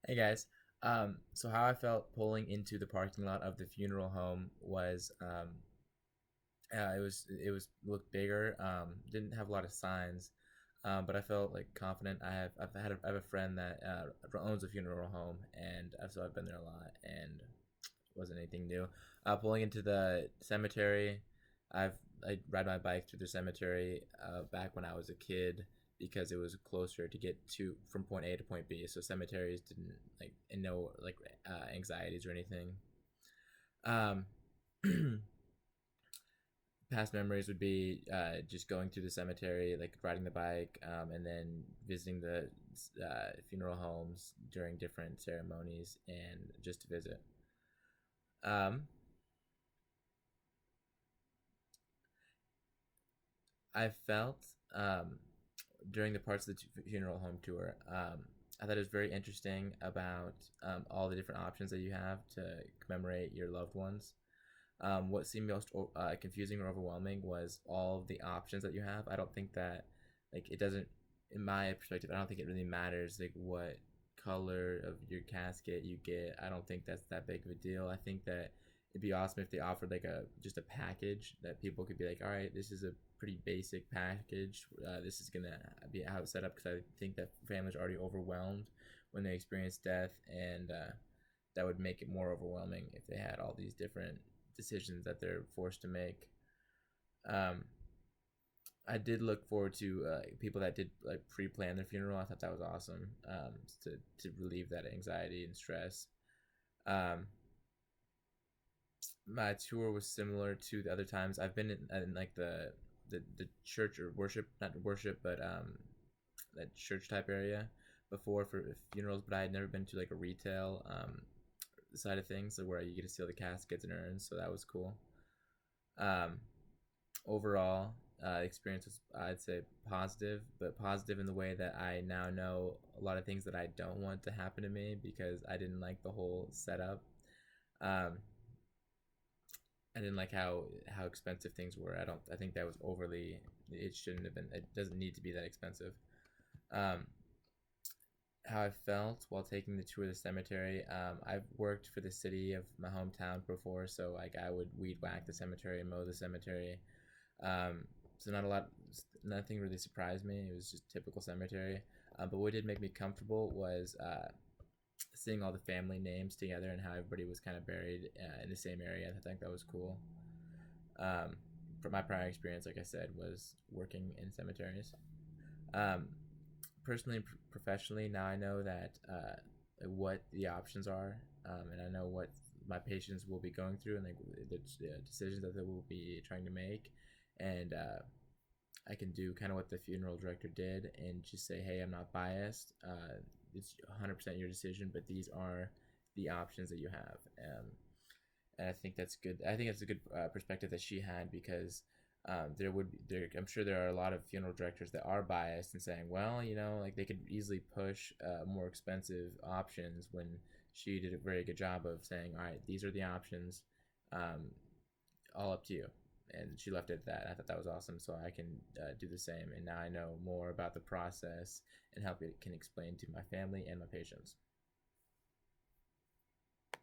Hey guys. So how I felt pulling into the parking lot of the funeral home was it was looked bigger. Didn't have a lot of signs, but I felt like confident. I have a friend that owns a funeral home, and so I've been there a lot, and it wasn't anything new. Pulling into the cemetery, I ride my bike through the cemetery back when I was a kid because it was closer to get to from point A to point B. So cemeteries didn't like and no like anxieties or anything. Um, Past memories would be just going through the cemetery, like riding the bike, and then visiting the funeral homes during different ceremonies and just to visit. Um, I felt during the parts of the funeral home tour, I thought it was very interesting about all the different options that you have to commemorate your loved ones. What seemed most confusing or overwhelming was all of the options that you have. I don't think that, like, it doesn't, in my perspective, I don't think it really matters, like, what color of your casket you get. I don't think that's that big of a deal. I think that it'd be awesome if they offered, like, just a package that people could be like, all right, this is a pretty basic package. This is gonna be how it's set up because I think that families are already overwhelmed when they experience death, and that would make it more overwhelming if they had all these different decisions that they're forced to make. Um, I did look forward to people that did like pre-plan their funeral. I thought that was awesome to relieve that anxiety and stress. Um, my tour was similar to the other times I've been in like the church or worship, not worship, but that church type area before for funerals. But I had never been to like a retail side of things, so where you get to see all the caskets and urns. So that was cool. Um, Overall, experience was, I'd say, positive, but positive in the way that I now know a lot of things that I don't want to happen to me because I didn't like the whole setup. Um, I didn't like how expensive things were. I think that was overly. It shouldn't have been. It doesn't need to be that expensive. Um, how I felt while taking the tour of the cemetery. I've worked for the city of my hometown before, so like I would weed whack the cemetery and mow the cemetery. So not a lot, nothing really surprised me. It was just typical cemetery. But what did make me comfortable was seeing all the family names together and how everybody was kind of buried in the same area. I think that was cool. Um, from my prior experience, like I said, was working in cemeteries. Um, Personally and professionally, now I know that what the options are, and I know what my patients will be going through and like the decisions that they will be trying to make, and I can do kind of what the funeral director did and just say, hey, I'm not biased. It's 100% your decision, but these are the options that you have. And I think that's good. I think that's a good perspective that she had because there would be, there. I'm sure there are a lot of funeral directors that are biased and saying, well, like they could easily push more expensive options when she did a very good job of saying, all right, these are the options, um, all up to you. And she left it at that. I thought that was awesome. So I can do the same. And now I know more about the process and help it can explain to my family and my patients.